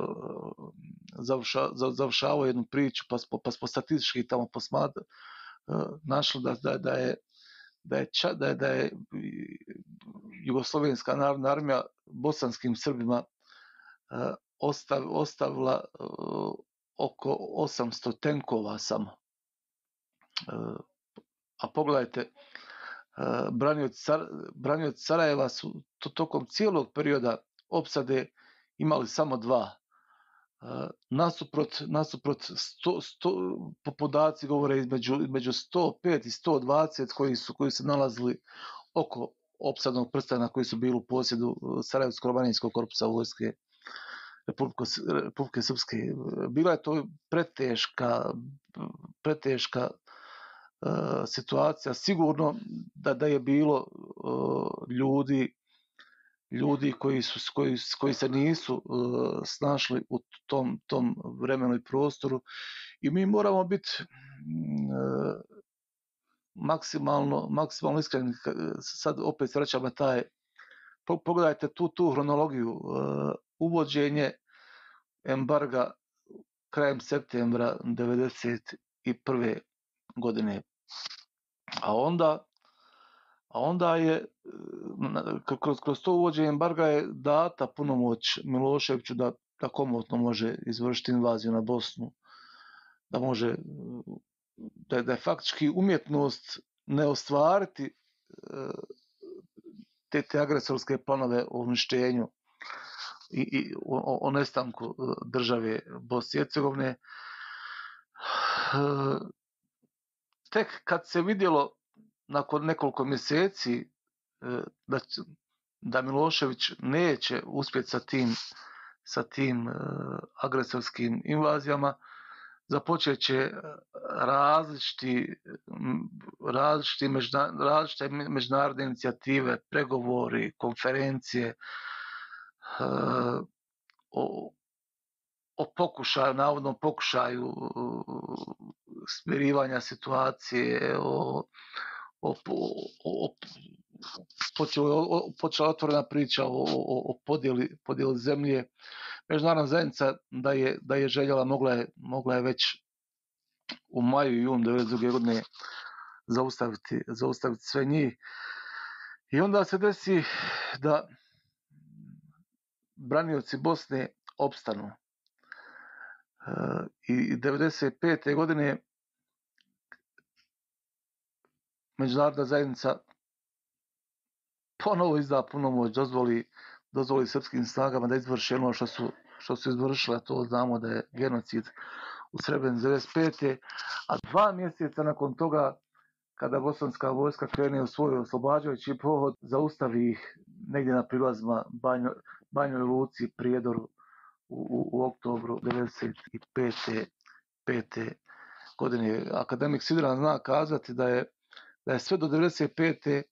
završavao jednu priču, pa smo statistički tamo našli da je Jugoslovenska narodna armija bosanskim Srbima ostavila oko 800 tenkova samo. A pogledajte, branioci Sarajeva su tokom cijelog perioda opsade imali samo 2. Nasuprot podaci govore između 105 i 120 koji su nalazili oko opsadnog prstena, koji su bili u posjedu Sarajevsko-romanijskog korpusa vojske Republike Srpske. Bila je to preteška situacija. Sigurno da je bilo ljudi koji se nisu snašli u tom vremenu i prostoru, i mi moramo biti maksimalno iskreni. Sad opet se vraćam na taj, pogledajte tu hronologiju, uvođenje embarga krajem septembra 1991. godine, a onda je kroz to uvođenje embarga je data punomoć Miloševiću da komotno može izvršiti invaziju na Bosnu, da može, da je faktički umjetnost ne ostvariti te agresorske planove o uništenju i o nestanku države Bosne i Hercegovine. Tek kad se vidjelo nakon nekoliko mjeseci da Milošević neće uspjeti sa tim agresorskim invazijama, započet će različite međunarodne inicijative, pregovori, konferencije o pokušaju, navodnom pokušaju smirivanja situacije, počela otvorena priča o podjeli zemlje. Međunarodna zajednica da je željela, mogla je već u maju i junu 1992. godine zaustaviti sve njih. I onda se desi da branioci Bosne opstanu. I 1995. godine međunarodna zajednica ponovo izda punomoć, dozvoli srpskim snagama da izvrše ono što su izvršile, to znamo da je genocid u Srebrenici 1995. A 2 mjeseca nakon toga, kada bosanska vojska krene u svoj oslobađajući pohod, zaustavi ih negdje na prilazima Banjoj Luci, Prijedoru u oktobru 1995. godine. Akademik Sidran zna kazati da je sve do 1995.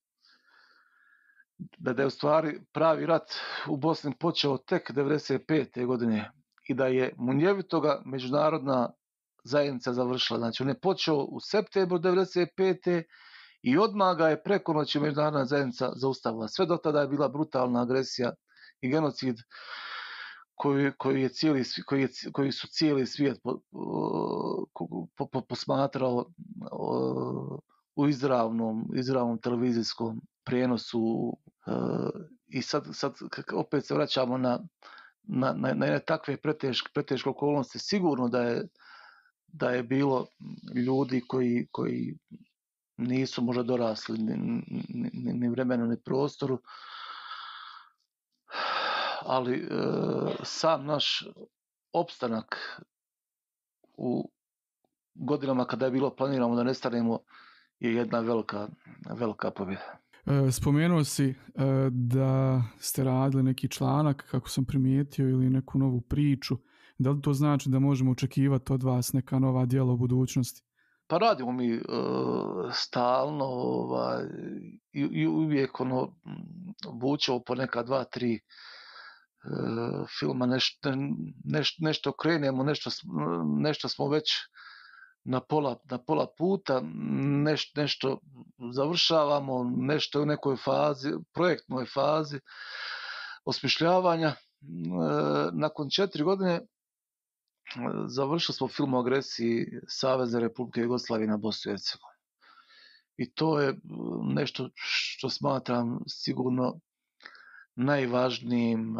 da je u stvari pravi rat u Bosni počeo tek 1995. godine i da je munjevitoga međunarodna zajednica završila. Znači, on je počeo u septembru 1995. i odmah ga je preko noći međunarodna zajednica zaustavila. Sve do tada je bila brutalna agresija i genocid koji su cijeli svijet posmatrao u izravnom televizijskom prijenosu. I sad opet se vraćamo na takve preteške okolnosti. Sigurno da je bilo ljudi koji nisu možda dorasli ni vremenu ni prostoru, ali sam naš opstanak u godinama kada je bilo planirano da nestanemo je jedna velika pobjeda. Spomenuo si da ste radili neki članak, kako sam primijetio, ili neku novu priču. Da li to znači da možemo očekivati od vas neka nova djela u budućnosti? Pa radimo mi stalno i uvijek vučemo po neka 2-3 filma, nešto krenemo, nešto smo već na pola puta, nešto završavamo, nešto u nekoj projektnoj fazi osmišljavanja. Nakon 4 godine završili smo film o agresiji Savezne Republike Jugoslavije na Bosnu i Hercegovinu. I to je nešto što smatram sigurno najvažnijim,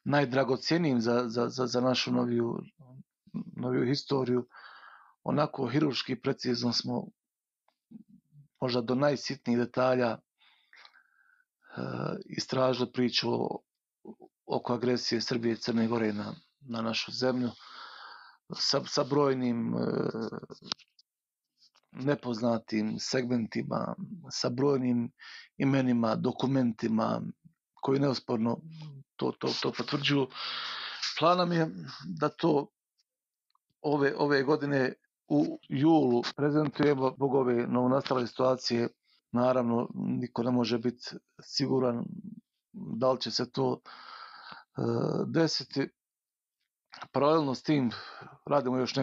najdragocjenijim za našu noviju historiju. Onako hirurški precizno smo možda do najsitnijih detalja istražili priču oko agresije Srbije i Crne Gore na našu zemlju sa brojnim nepoznatim segmentima, sa brojnim imenima, dokumentima koji neosporno to potvrđuju. Plan nam je da to ove godine u julu prezentujemo. Zbog ove novonastale situacije, naravno, niko ne može biti siguran da li će se to desiti. Paralelno s tim radimo još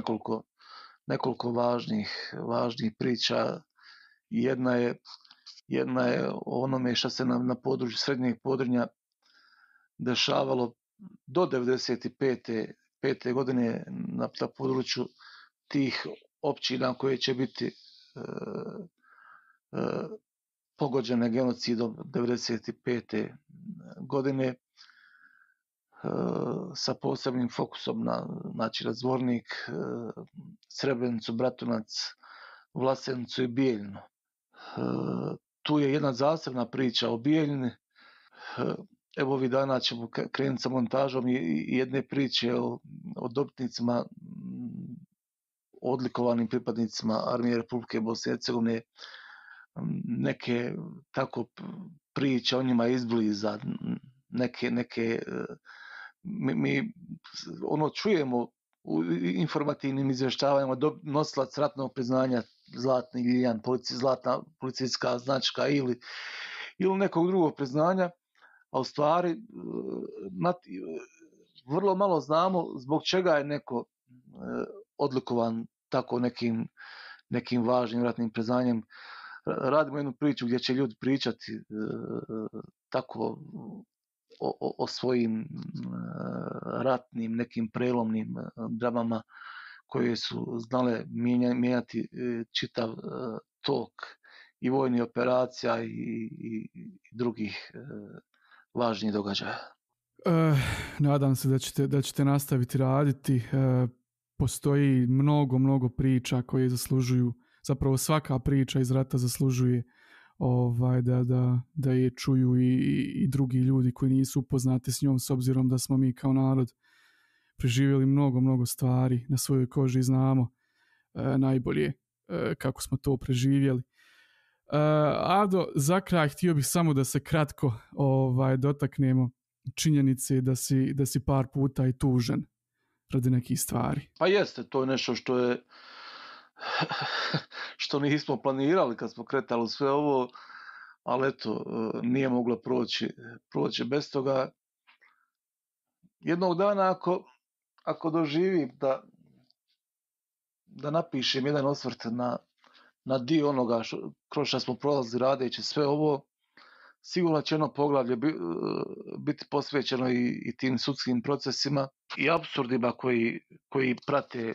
nekoliko važnih priča. Jedna je o onome što se na području Srednjeg Podrinja dešavalo do 1995. godine na području tih općina koje će biti pogođene genocidom 1995. godine sa posebnim fokusom na Zvornik, Srebrenicu, Bratunac, Vlasenicu i Bijeljinu. Tu je jedna zasebna priča o Bijeljini. Evo ovih dana ćemo krenuti sa montažom jedne priče o dobitnicima, odlikovanim pripadnicima Armije Republike Bosne i Hercegovine, neke tako priče o njima izbliza, neke mi čujemo u informativnim izvještavanjima nosilac ratnog priznanja Zlatni Ljiljan, zlatna policijska značka ili nekog drugog priznanja, a u stvari vrlo malo znamo zbog čega je neko odlikovan tako nekim važnim ratnim priznanjem. Radimo jednu priču gdje će ljudi pričati tako o svojim ratnim nekim prelomnim dramama koje su znale mijenjati čitav tok i vojnih operacija i drugih važnih događaja. Nadam se da ćete nastaviti raditi. Postoji mnogo priča koje zaslužuju, zapravo svaka priča iz rata zaslužuje da je čuju i drugi ljudi koji nisu upoznati s njom, s obzirom da smo mi kao narod preživjeli mnogo stvari na svojoj koži i znamo najbolje kako smo to preživjeli. Avdo, za kraj htio bih samo da se kratko dotaknemo činjenice da si par puta i tužen radi nekih stvari. Pa jeste, to je nešto što nismo planirali kad smo kretali sve ovo, ali eto, nije moglo proći bez toga. Jednog dana ako doživim da napišem jedan osvrt na dio onoga kroz što smo prolazili radeći sve ovo, sigurno će jedno poglavlje biti posvećeno i tim sudskim procesima i apsurdima koji prate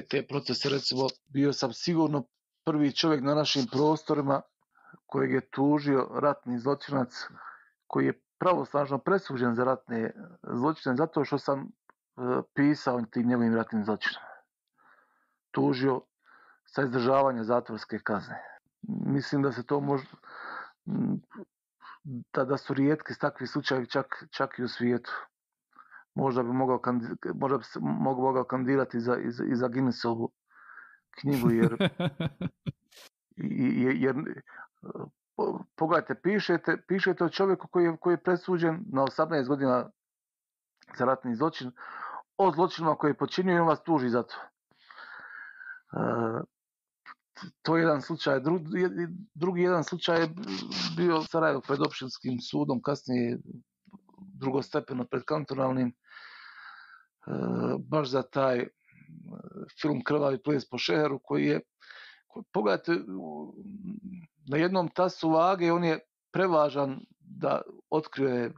te procese. Recimo, bio sam sigurno prvi čovjek na našim prostorima kojeg je tužio ratni zločinac koji je pravosnažno presuđen za ratne zločine zato što sam pisao tim njegovim ratnim zločinama. Tužio sa izdržavanja zatvorske kazne. Mislim da se to može, da su rijetki takvi slučajevi čak i u svijetu. Možda bi se mogao kandidirati i za Guinnessovu knjigu, jer pogledajte, pišete o čovjeku koji je presuđen na 18 godina za ratni zločin, o zločinima koje je počinio i on vas tuži za to. To je jedan slučaj. Drugi jedan slučaj je bio Sarajevo pred općinskim sudom, kasnije drugostepeno pred kantonalnim, baš za taj film Krvavi ples po Šeheru koji je, pogledajte, na jednom tasu vage on je prevažan da otkrije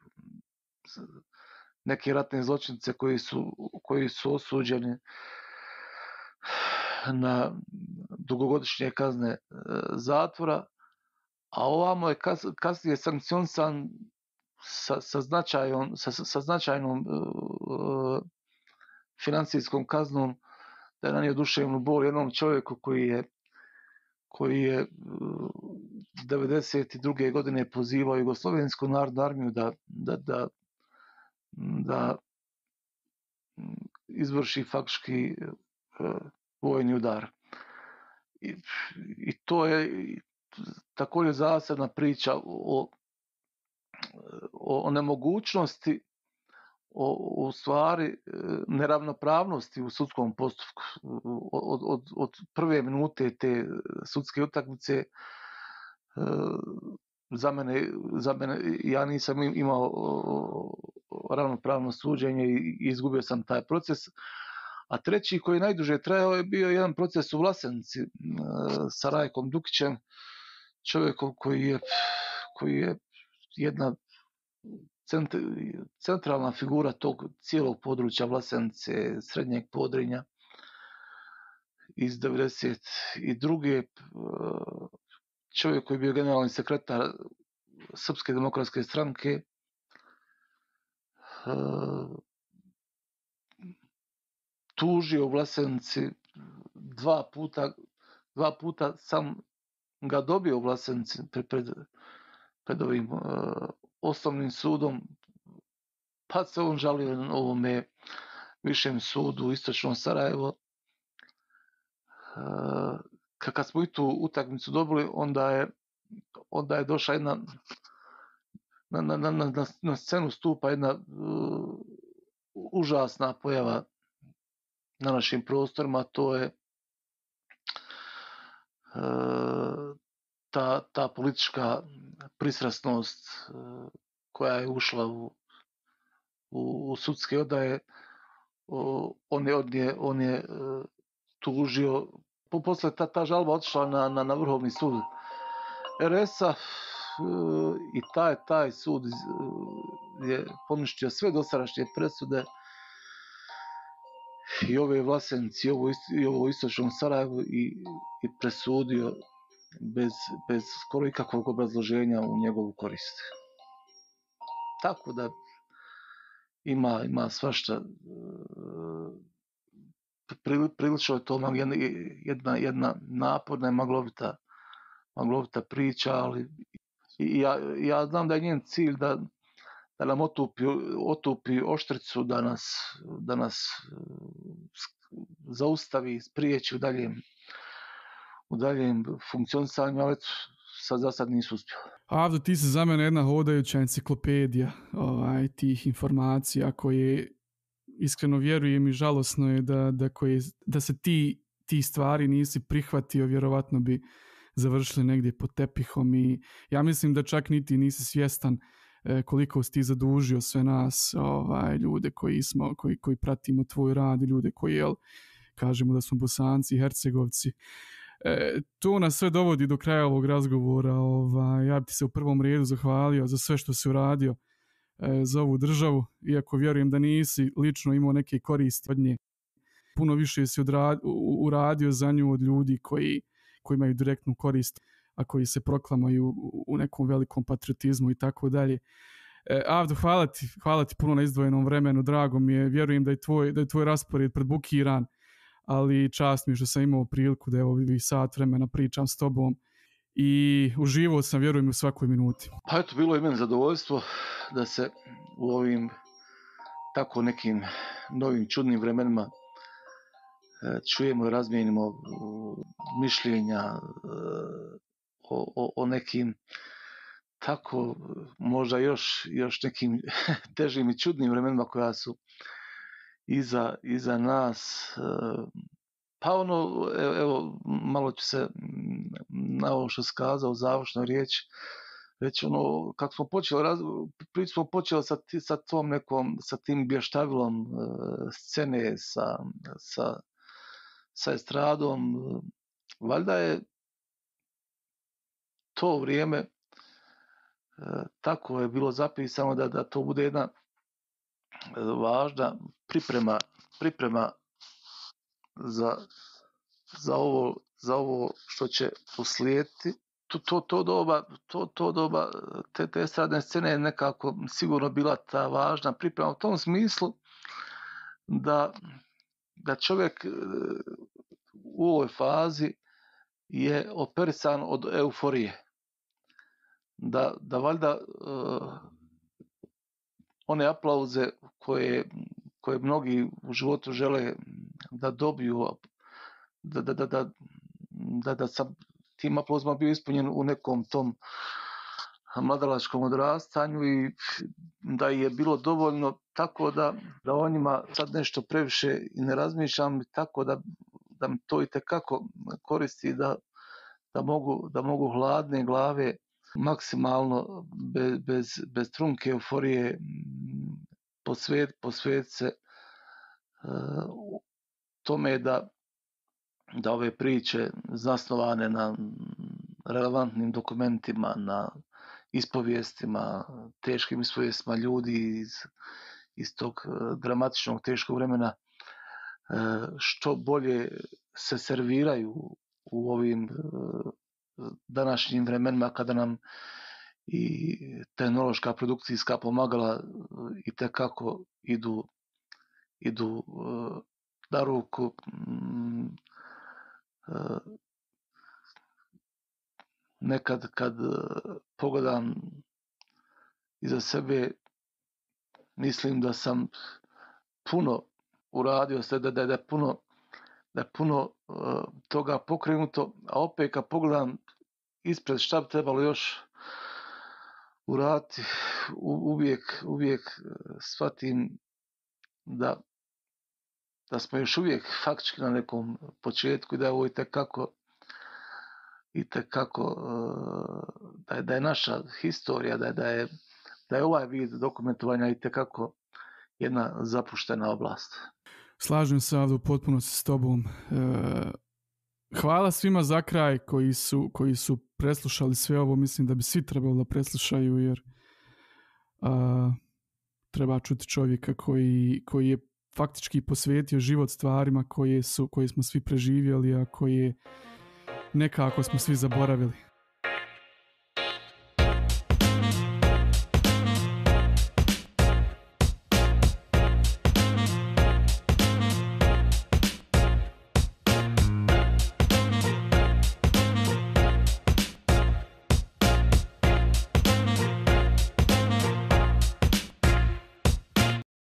neke ratne zločince koji su osuđeni na dugogodišnje kazne zatvora, a ovamo je kasnije sankcionisan sa značajnom financijskom kaznom, da je nanio duševnu bol jednom čovjeku koji je 1992. godine pozivao Jugoslovensku narodnu armiju da izvrši faktički vojni udar. I to je također zasebna priča o nemogućnosti, u stvari neravnopravnosti u sudskom postupku. Od prve minute te sudske utakmice za mene ja nisam imao ravnopravno suđenje i izgubio sam taj proces. A treći koji najduže trajao je bio jedan proces u Vlasenici sa Rajkom Dukićem, čovjekom koji je jedna centralna figura tog cijelog područja Vlasenice, Srednjeg Podrinja iz 1992. Čovjek koji je bio generalni sekretar Srpske demokratske stranke. Tužio u Vlasenica dva puta sam ga dobio u Vlasenica pred ovim osnovnim sudom, pa se on žalio na ovome višem sudu u istočnom Sarajevo. Kad smo i tu utakmicu dobili, onda je došla jedna na scenu stupa jedna užasna pojava na našim prostorima, to je ta politička pristrasnost koja je ušla u sudske odaje. On je tužio, posle ta žalba otišla na Vrhovni sud RS-a i taj sud je poništio sve dosadašnje presude i ove Vlasenici i ovo istočnom Sarajevu i presudio bez skoro ikakvog obrazloženja u njegovu korist. Tako da ima svašta. Prilično je to jedna naporna i maglovita priča, ali ja znam da je njen cilj da nam otupi oštricu, da nas zaustavi, spriječi u daljem funkcionisanju, ali za sad nisu uspjeli. Avdo, ti si za mene jedna hodajuća enciklopedija tih informacija koje iskreno vjerujem i žalosno je da se ti stvari nisi prihvatio, vjerovatno bi završili negdje pod tepihom i ja mislim da čak niti nisi svjestan koliko si ti zadužio sve nas, ljude koji pratimo tvoj rad i ljude koji kažemo da smo Bosanci i Hercegovci. To nas sve dovodi do kraja ovog razgovora. Ja bi ti se u prvom redu zahvalio za sve što si uradio za ovu državu, iako vjerujem da nisi lično imao neke koristi od nje. Puno više si uradio za nju od ljudi koji imaju direktnu korist, a koji se proklamaju u nekom velikom patriotizmu i tako dalje. Avdo, hvala ti puno na izdvojenom vremenu, drago mi je, vjerujem da je tvoj raspored predbukiran, ali čast mi je što sam imao priliku da sat vremena pričam s tobom i uživao sam, vjerujem, u svakoj minuti. Pa eto, bilo je meni zadovoljstvo da se u ovim tako nekim novim čudnim vremenima čujemo i razmijenimo mišljenja o nekim tako možda još nekim težim i čudnim vremenima koja su iza nas. Pa evo, malo ću se na ovo što skazao u završnoj riječi reći, kako smo priču smo počeli sa tom nekom, sa tim bještavilom scene, sa estradom. Valjda je to vrijeme tako je bilo zapisano da to bude jedna važna priprema za ovo što će uslijediti. To doba te estradne scene je nekako sigurno bila ta važna priprema u tom smislu da čovjek u ovoj fazi je operisan od euforije. Da valjda one aplauze koje mnogi u životu žele da dobiju, da sam tim aplauzima bio ispunjen u nekom tom mladalačkom odrastanju i da je bilo dovoljno, tako da o njima sad nešto previše i ne razmišljam, tako da mi to itekako koristi da mogu hladne glave maksimalno bez trunke euforije posvet se tome da ove priče zasnovane na relevantnim dokumentima, na ispovijestima, teškim ispovijestima ljudi iz tog dramatičnog teškog vremena što bolje se serviraju u ovim današnjim vremenima kada nam i tehnološka produkcijska pomagala itekako idu na ruku. Nekad kad pogledam iza sebe, mislim da sam puno uradio, da je puno toga pokrenuto, a opet kad pogledam ispred šta bi trebalo još uraditi, uvijek shvatim da smo još uvijek faktički na nekom početku i da je ovo itekako da je naša historija, da je ovaj vid dokumentovanja itekako jedna zapuštena oblast. Slažem se ovdje u potpunosti s tobom. Hvala svima za kraj koji su preslušali sve ovo. Mislim da bi svi trebali da preslušaju, jer treba čuti čovjeka koji je faktički posvetio život stvarima koje smo svi preživjeli, a koje nekako smo svi zaboravili.